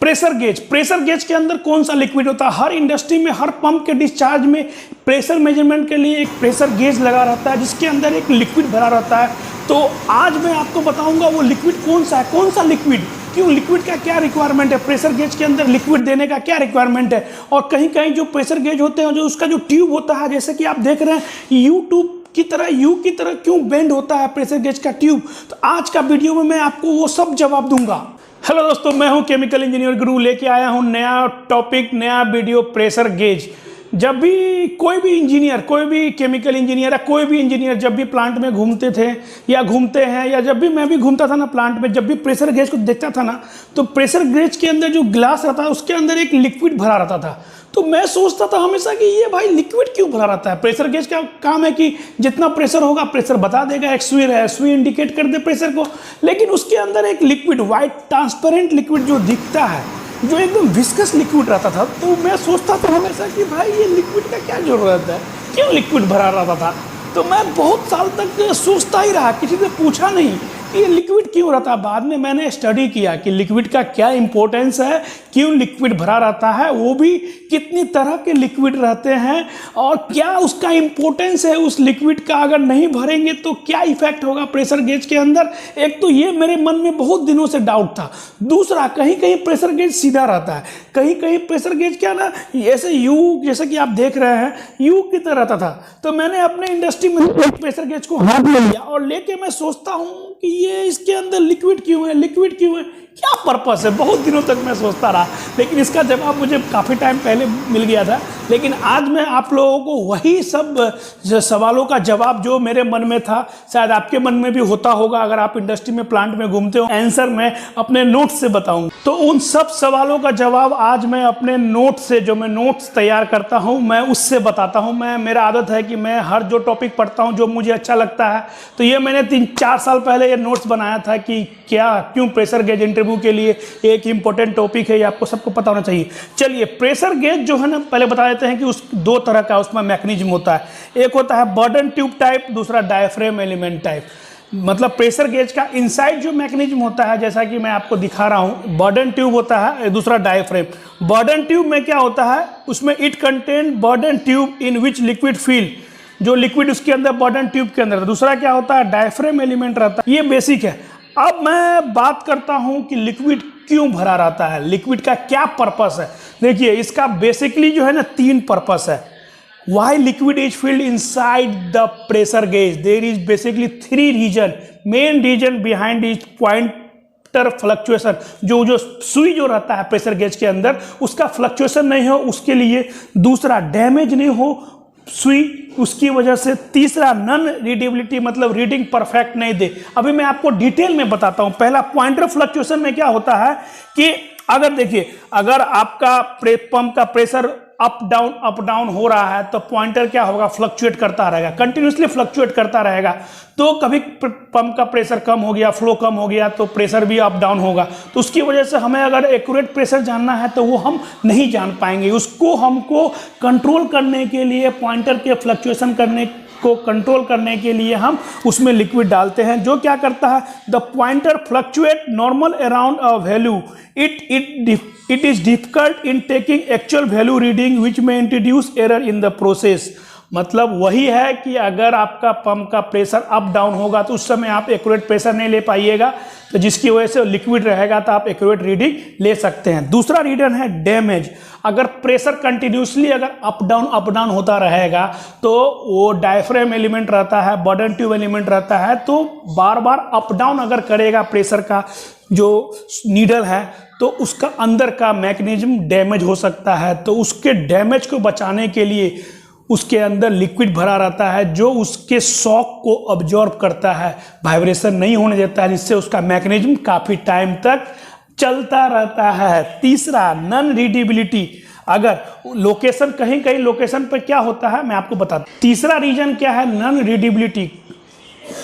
Pressure gauge के अंदर कौन सा लिक्विड होता है? हर इंडस्ट्री में, हर पंप के डिस्चार्ज में प्रेशर मेजरमेंट के लिए एक प्रेशर गेज लगा रहता है जिसके अंदर एक लिक्विड भरा रहता है। तो आज मैं आपको बताऊंगा वो लिक्विड कौन सा है, कौन सा लिक्विड, क्यों, लिक्विड का क्या रिक्वायरमेंट है, प्रेशर गेज के अंदर लिक्विड देने का क्या रिक्वायरमेंट है। और कहीं कहीं जो प्रेशर गेज होते हैं, जो उसका जो ट्यूब होता है, जैसे कि आप देख रहे हैं यू की तरह क्यों बेंड होता है प्रेशर गेज का ट्यूब, तो आज का वीडियो में मैं आपको वो सब जवाब दूंगा। हेलो दोस्तों, मैं हूं केमिकल इंजीनियर गुरु, लेके आया हूं नया टॉपिक, नया वीडियो, प्रेशर गेज। जब भी कोई भी इंजीनियर, कोई भी केमिकल इंजीनियर या कोई भी इंजीनियर जब भी प्लांट में घूमते थे या घूमते हैं, या जब भी मैं भी घूमता था ना प्लांट में, जब भी प्रेशर गेज को देखता था ना, तो प्रेशर गेज के अंदर जो ग्लास रहता है उसके अंदर एक लिक्विड भरा रहता था। तो मैं सोचता था हमेशा कि ये भाई लिक्विड क्यों भरा रहता है। प्रेशर गेज का काम है कि जितना प्रेशर होगा प्रेशर बता देगा, एक सुई है, सुई इंडिकेट कर दे प्रेशर को, लेकिन उसके अंदर एक लिक्विड, वाइट ट्रांसपेरेंट लिक्विड जो दिखता है, जो एकदम विस्कस लिक्विड रहता था। तो मैं सोचता था हमेशा कि भाई ये लिक्विड का क्या जरूरत है, क्यों लिक्विड भरा रहता था। तो मैं बहुत साल तक सोचता ही रहा, किसी से पूछा नहीं कि ये लिक्विड क्यों रहता है। बाद में मैंने स्टडी किया कि लिक्विड का क्या इंपॉर्टेंस है, क्यों लिक्विड भरा रहता है, वो भी कितनी तरह के लिक्विड रहते हैं और क्या उसका इंपॉर्टेंस है उस लिक्विड का। अगर नहीं भरेंगे तो क्या इफेक्ट होगा प्रेशर गेज के अंदर। एक तो ये मेरे मन में बहुत दिनों से डाउट था। दूसरा, कहीं कहीं प्रेशर गेज सीधा रहता है, कहीं कहीं प्रेशर गेज क्या ना, ऐसे यू, जैसे कि आप देख रहे हैं यू की तरह रहता था। तो मैंने अपने इंडस्ट्री में प्रेशर गेज को हाथ में लिया और लेके मैं सोचता हूँ कि ये इसके अंदर लिक्विड क्यों है, लिक्विड क्यों है, क्या पर्पस है। बहुत दिनों तक मैं सोचता रहा, लेकिन इसका जवाब मुझे काफ़ी टाइम पहले मिल गया था। लेकिन आज मैं आप लोगों को वही सब सवालों का जवाब जो मेरे मन में था, शायद आपके मन में भी होता होगा अगर आप इंडस्ट्री में, प्लांट में घूमते हो, आंसर मैं अपने नोट्स से बताऊंगा। तो उन सब सवालों का जवाब आज मैं अपने नोट से, जो मैं नोट्स तैयार करता हूं, मैं उससे बताता हूं। मेरा आदत है कि मैं हर जो टॉपिक पढ़ता हूं जो मुझे अच्छा लगता है, तो ये मैंने 3-4 साल पहले ये नोट्स बनाया था कि क्यों प्रेशर गेज इंटरव्यू के लिए एक इंपॉर्टेंट टॉपिक है, ये आपको सबको पता होना चाहिए। चलिए, प्रेशर गेज जो है ना, पहले बता देते हैं कि उस दो तरह का उसमें मैकेनिज्म होता है। एक होता है बर्डन ट्यूब टाइप, दूसरा डायफ्रेम एलिमेंट टाइप। मतलब प्रेशर गेज का इनसाइड जो मैकेनिज्म होता है, जैसा कि मैं आपको दिखा रहा हूं, बर्डन ट्यूब होता है, दूसरा डायफ्रेम। बर्डन ट्यूब में क्या होता है, उसमें it contain burden tube in which liquid feel, जो लिक्विड उसके अंदर बर्डन ट्यूब के अंदर। दूसरा क्या होता है, डायफ्रेम एलिमेंट रहता है। ये बेसिक है। अब मैं बात करता हूं कि लिक्विड क्यों भरा रहता है, लिक्विड का क्या पर्पस है। देखिए, इसका बेसिकली जो है ना 3 पर्पस है। Why liquid is filled inside the pressure gauge? There is basically 3 reason. Main reason behind is pointer fluctuation. जो सुई जो रहता है प्रेशर गेज के अंदर, उसका फ्लक्चुएशन नहीं हो उसके लिए। दूसरा, डैमेज नहीं हो सुई, उसकी वजह से। तीसरा, नॉन रीडेबिलिटी, मतलब रीडिंग परफेक्ट नहीं दे। अभी मैं आपको डिटेल में बताता हूं। पहला, पॉइंटर फ्लक्चुएशन में क्या होता है कि अगर देखिए, अगर आपका पंप का प्रेशर अप डाउन हो रहा है तो पॉइंटर क्या होगा, फ्लक्चुएट करता रहेगा, कंटिन्यूसली फ्लक्चुएट करता रहेगा। तो कभी पंप का प्रेशर कम हो गया, फ्लो कम हो गया, तो प्रेशर भी अप डाउन होगा। तो उसकी वजह से हमें अगर एक्यूरेट प्रेशर जानना है तो वो हम नहीं जान पाएंगे। उसको हमको कंट्रोल करने के लिए, पॉइंटर के फ्लक्चुएशन को कंट्रोल करने के लिए हम उसमें लिक्विड डालते हैं, जो क्या करता है, the pointer fluctuate normal around a value, it is difficult in taking actual value reading which में introduce error in the process. मतलब वही है कि अगर आपका पंप का प्रेशर अप डाउन होगा तो उस समय आप एक्यूरेट प्रेशर नहीं ले पाइएगा, तो जिसकी वजह से लिक्विड रहेगा तो आप एक्यूरेट रीडिंग ले सकते हैं। दूसरा रीजन है डैमेज। अगर प्रेशर कंटिन्यूसली अगर अप डाउन होता रहेगा तो वो डायफ्रेम एलिमेंट रहता है, बर्डन ट्यूब एलिमेंट रहता है, तो बार बार अप डाउन अगर करेगा प्रेशर का जो नीडल है, तो उसका अंदर का मैकेनिज्म डैमेज हो सकता है। तो उसके डैमेज को बचाने के लिए उसके अंदर लिक्विड भरा रहता है, जो उसके शॉक को अब्जॉर्ब करता है, वाइब्रेशन नहीं होने देता है, जिससे उसका मैकेनिज्म काफ़ी टाइम तक चलता रहता है। तीसरा, नॉन रीडेबिलिटी। अगर लोकेशन, कहीं लोकेशन पर क्या होता है मैं आपको बताता हूं। तीसरा रीजन क्या है, नॉन रीडेबिलिटी।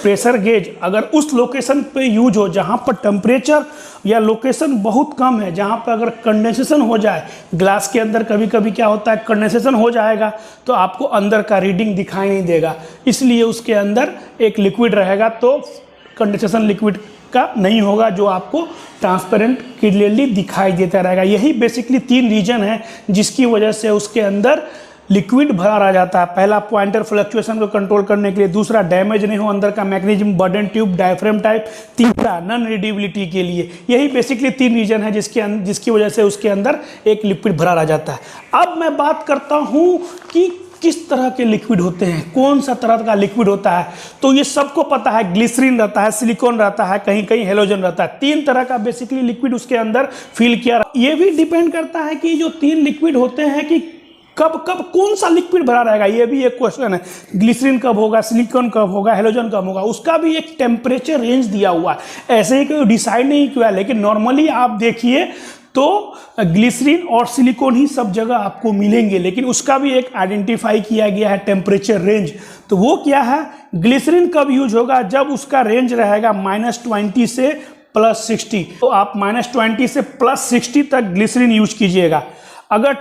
प्रेशर गेज अगर उस लोकेशन पे यूज हो जहाँ पर टेम्परेचर या लोकेशन बहुत कम है, जहाँ पर अगर कंडेंसेशन हो जाए, ग्लास के अंदर कभी कभी क्या होता है, कंडेंसेशन हो जाएगा तो आपको अंदर का रीडिंग दिखाई नहीं देगा, इसलिए उसके अंदर एक लिक्विड रहेगा तो कंडेंसेशन लिक्विड का नहीं होगा, जो आपको ट्रांसपेरेंट क्लियरली दिखाई देता रहेगा। यही बेसिकली 3 रीजन है जिसकी वजह से उसके अंदर लिक्विड भरा रह जाता है। पहला पॉइंटर फ्लक्चुएशन को कंट्रोल करने के लिए, दूसरा डैमेज नहीं हो अंदर का mechanism, burden tube, diaphragm type, तीसरा नॉन रीडेबिलिटी के लिए। यही बेसिकली 3 रीजन है जिसकी वजह से उसके अंदर एक लिक्विड भरा रह जाता है। अब मैं बात करता हूँ कि किस तरह के लिक्विड होते हैं, कौन सा तरह का लिक्विड होता है। तो ये सबको पता है, ग्लिसरीन रहता है, सिलिकॉन रहता है, कहीं कहीं हेलोजन रहता है। 3 तरह का बेसिकली लिक्विड उसके अंदर फिल किया। ये भी डिपेंड करता है कि जो 3 लिक्विड होते हैं कि कब कब कौन सा लिक्विड भरा रहेगा, ये भी एक क्वेश्चन है। ग्लिसरीन कब होगा, सिलिकॉन कब होगा, हेलोजन कब होगा, उसका भी एक टेम्परेचर रेंज दिया हुआ है। ऐसे ही कोई डिसाइड नहीं किया, लेकिन नॉर्मली आप देखिए तो ग्लिसरीन और सिलिकॉन ही सब जगह आपको मिलेंगे, लेकिन उसका भी एक आइडेंटिफाई किया गया है टेम्परेचर रेंज। तो वो क्या है, ग्लिसरीन कब यूज होगा, जब उसका रेंज रहेगा -20 से +60। तो आप -20 से +60 तक ग्लिसरीन यूज कीजिएगा। अगर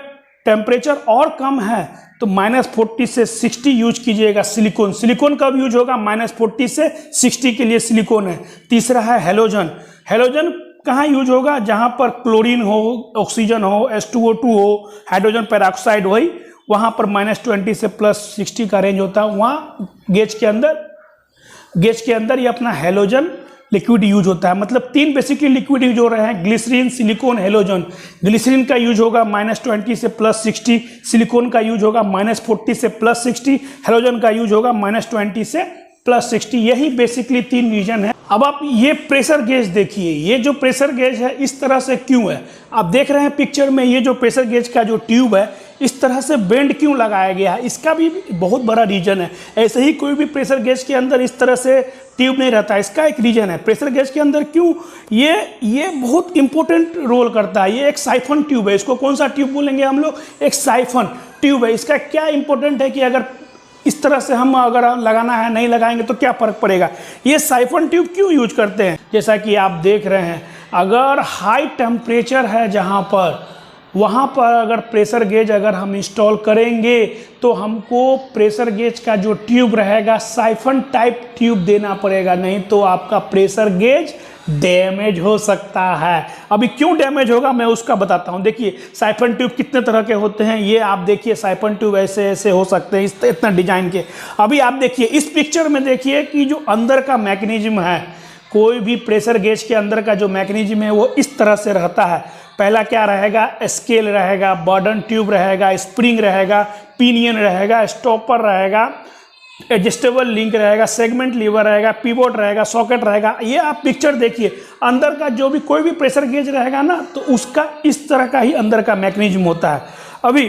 टेम्परेचर और कम है तो -40 से 60 यूज कीजिएगा। सिलिकॉन, सिलिकॉन कब यूज होगा, -40 से 60 के लिए सिलिकॉन है। तीसरा है हेलोजन, हेलोजन कहाँ यूज होगा, जहाँ पर क्लोरीन हो, ऑक्सीजन हो, H2O2 हो, हाइड्रोजन पेरोक्साइड हो, वहाँ पर -20 से +60 का रेंज होता है। वहाँ गेज के अंदर ये अपना हेलोजन लिक्विड यूज होता है। मतलब 3 बेसिकली लिक्विड यूज हो रहे हैं, ग्लिसरीन, सिलिकॉन, हेलोजन। ग्लिसरीन का यूज होगा -20 से +60, सिलिकॉन का यूज होगा -40 से +60, हेलोजन का यूज होगा -20 से +60। यही बेसिकली 3 रीजन है। अब आप ये प्रेशर गेज देखिए, ये जो प्रेशर गेज है इस तरह से क्यों है, आप देख रहे हैं पिक्चर में, ये जो प्रेशर गेज का जो ट्यूब है इस तरह से बेंड क्यों लगाया गया है, इसका भी बहुत बड़ा रीजन है। ऐसे ही कोई भी प्रेशर गेज के अंदर इस तरह से ट्यूब नहीं रहता, इसका एक रीजन है। प्रेशर गेज के अंदर क्यों, ये बहुत इंपॉर्टेंट रोल करता है। ये एक साइफन ट्यूब है, इसको कौन सा ट्यूब बोलेंगे हम लोग, एक साइफन ट्यूब है। इसका क्या इंपॉर्टेंट है कि अगर इस तरह से हम अगर लगाना है, नहीं लगाएंगे तो क्या फर्क पड़ेगा। ये साइफन ट्यूब क्यों यूज करते हैं, जैसा कि आप देख रहे हैं, अगर हाई टेम्परेचर है जहाँ पर, वहाँ पर अगर प्रेशर गेज अगर हम इंस्टॉल करेंगे तो हमको प्रेशर गेज का जो ट्यूब रहेगा साइफन टाइप ट्यूब देना पड़ेगा, नहीं तो आपका प्रेशर गेज डैमेज हो सकता है। अभी क्यों डैमेज होगा मैं उसका बताता हूँ। देखिए साइफन ट्यूब कितने तरह के होते हैं, ये आप देखिए साइफन ट्यूब ऐसे ऐसे हो सकते हैं, इतना डिजाइन के। अभी आप देखिए इस पिक्चर में, देखिए कि जो अंदर का मैकेनिज्म है, कोई भी प्रेशर गेज के अंदर का जो मैकेनिज्म है वो इस तरह से रहता है। पहला क्या रहेगा, स्केल रहेगा, बर्डन ट्यूब रहेगा, स्प्रिंग रहेगा, पिनियन रहेगा, स्टॉपर रहेगा, एडजस्टेबल लिंक रहेगा, सेगमेंट लीवर रहेगा, पिवोट रहेगा, सॉकेट रहेगा। ये आप पिक्चर देखिए, अंदर का जो भी कोई भी प्रेशर गेज रहेगा ना, तो उसका इस तरह का ही अंदर का मैकेनिज्म होता है। अभी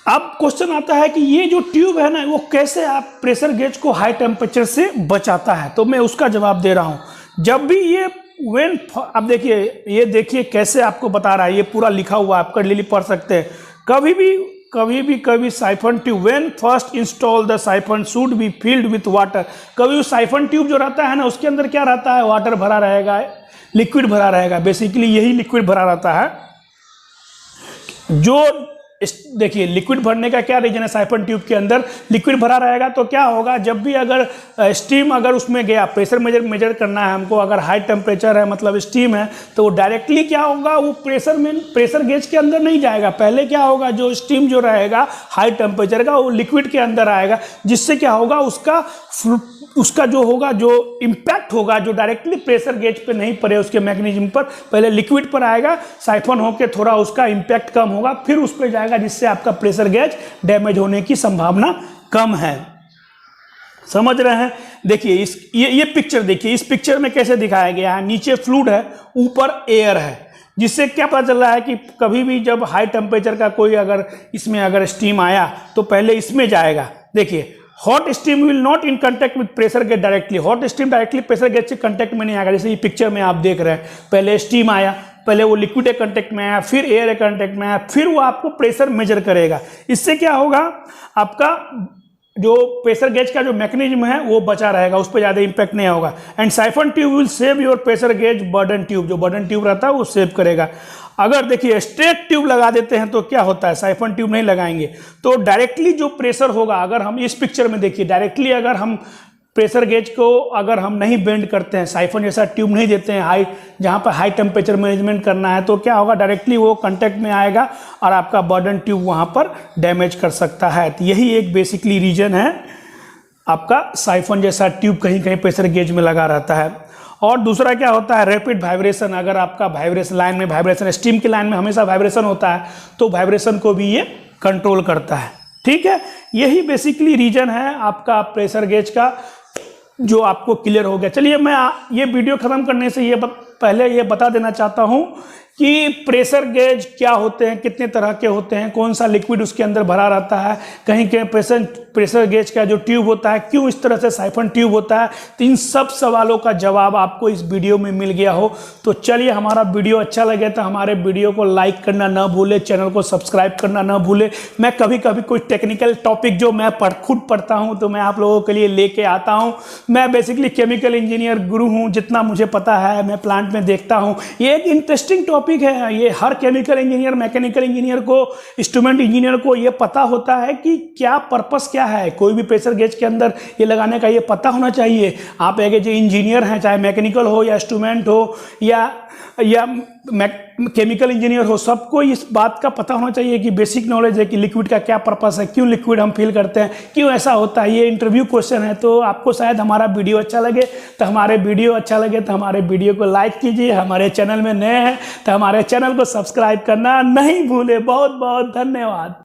अब क्वेश्चन आता है कि ये जो ट्यूब है ना, वो कैसे आप प्रेशर गेज को हाई टेम्परेचर से बचाता है, तो मैं उसका जवाब दे रहा हूँ। जब भी ये अब देखिए, ये देखिए कैसे आपको बता रहा है, ये पूरा लिखा हुआ आप कर पढ़ सकते हैं। कभी siphon tube, when first install the siphon should be filled with water. कभी उस साइफन ट्यूब जो रहता है ना, उसके अंदर क्या रहता है, वाटर भरा रहेगा, लिक्विड भरा रहेगा। बेसिकली यही लिक्विड भरा रहता है। जो देखिए लिक्विड भरने का क्या रीजन है, साइफन ट्यूब के अंदर लिक्विड भरा रहेगा तो क्या होगा, जब भी अगर स्टीम अगर उसमें गया, प्रेशर मेजर करना है हमको, अगर हाई टेम्परेचर है मतलब स्टीम है, तो वो डायरेक्टली क्या होगा, वो प्रेशर गेज के अंदर नहीं जाएगा। पहले क्या होगा, जो स्टीम जो रहेगा हाई टेम्परेचर का, वो लिक्विड के अंदर आएगा, जिससे क्या होगा, उसका जो होगा, जो इम्पैक्ट होगा, जो डायरेक्टली प्रेशर गेज पे नहीं पड़े उसके मैकेनिज्म पर, पहले लिक्विड पर आएगा, साइफन होके थोड़ा उसका इम्पैक्ट कम होगा, फिर उस पर जाएगा, जिससे आपका प्रेशर गेज डैमेज होने की संभावना कम है। समझ रहे हैं। देखिए ये पिक्चर देखिए, इस पिक्चर में कैसे दिखाया गया है, नीचे फ्लूइड है, ऊपर एयर है, जिससे क्या पता चल रहा है कि कभी भी जब हाई टेम्परेचर का कोई अगर इसमें अगर स्टीम आया तो पहले इसमें जाएगा। देखिए hot steam will not in contact with pressure gauge directly, hot steam directly pressure gauge से कंटेक्ट में नहीं आएगा। जैसे ये पिक्चर में आप देख रहे हैं, पहले स्टीम आया, पहले वो लिक्विड एक कंटेक्ट में आया, फिर एयर एक कंटेक्ट में आया, फिर वो आपको प्रेशर मेजर करेगा। इससे क्या होगा, आपका जो प्रेशर गेज का जो मैकेनिज्म है वो बचा रहेगा, उस पर ज़्यादा इंपैक्ट नहीं होगा। And siphon tube will save your pressure gauge burden tube, जो बर्डन ट्यूब रहता है वो सेव करेगा। अगर देखिए स्ट्रेट ट्यूब लगा देते हैं तो क्या होता है, साइफन ट्यूब नहीं लगाएंगे तो डायरेक्टली जो प्रेशर होगा, अगर हम इस पिक्चर में देखिए डायरेक्टली अगर हम प्रेशर गेज को अगर हम नहीं बेंड करते हैं, साइफन जैसा ट्यूब नहीं देते हैं हाई, जहाँ पर हाई टेम्परेचर मैनेजमेंट करना है, तो क्या होगा, डायरेक्टली वो कांटेक्ट में आएगा और आपका बर्डन ट्यूब वहाँ पर डैमेज कर सकता है। तो यही एक बेसिकली रीज़न है आपका साइफन जैसा ट्यूब कहीं कहीं प्रेशर गेज में लगा रहता है। और दूसरा क्या होता है, रैपिड वाइब्रेशन। अगर आपका वाइब्रेशन लाइन में वाइब्रेशन, स्टीम की लाइन में हमेशा वाइब्रेशन होता है, तो वाइब्रेशन को भी ये कंट्रोल करता है। ठीक है, यही बेसिकली रीजन है आपका प्रेशर गेज का, जो आपको क्लियर हो गया। चलिए मैं ये वीडियो ख़त्म करने से पहले ये बता देना चाहता हूँ कि प्रेशर गेज क्या होते हैं, कितने तरह के होते हैं, कौन सा लिक्विड उसके अंदर भरा रहता है, कहीं के प्रेशर गेज का जो ट्यूब होता है क्यों इस तरह से साइफन ट्यूब होता है। तो इन सब सवालों का जवाब आपको इस वीडियो में मिल गया हो। तो चलिए, हमारा वीडियो अच्छा लगे तो हमारे वीडियो को लाइक करना ना भूले, चैनल को सब्सक्राइब करना ना भूले। मैं कभी कभी कोई टेक्निकल टॉपिक जो मैं खुद पढ़ता हूँ तो मैं आप लोगों के लिए लेके आता हूँ। मैं बेसिकली केमिकल इंजीनियर गुरु हूँ, जितना मुझे पता है मैं प्लांट में देखता हूँ। ये एक इंटरेस्टिंग टॉपिक है, ये हर केमिकल इंजीनियर, मैकेनिकल इंजीनियर को, इंस्ट्रूमेंट इंजीनियर को ये पता होता है कि क्या पर्पस क्या है। कोई भी प्रेशर गेज के अंदर ये लगाने का ये पता होना चाहिए। आप एक जो इंजीनियर हैं, चाहे मैकेनिकल हो या इंस्ट्रूमेंट हो या केमिकल इंजीनियर हो, सबको इस बात का पता होना चाहिए कि बेसिक नॉलेज है कि लिक्विड का क्या पर्पस है, क्यों लिक्विड हम फिल करते हैं, क्यों ऐसा होता है। ये इंटरव्यू क्वेश्चन है। तो आपको शायद हमारा वीडियो अच्छा लगे तो हमारे वीडियो को लाइक कीजिए। हमारे चैनल में नए हैं तो हमारे चैनल को सब्सक्राइब करना नहीं भूले। बहुत बहुत धन्यवाद।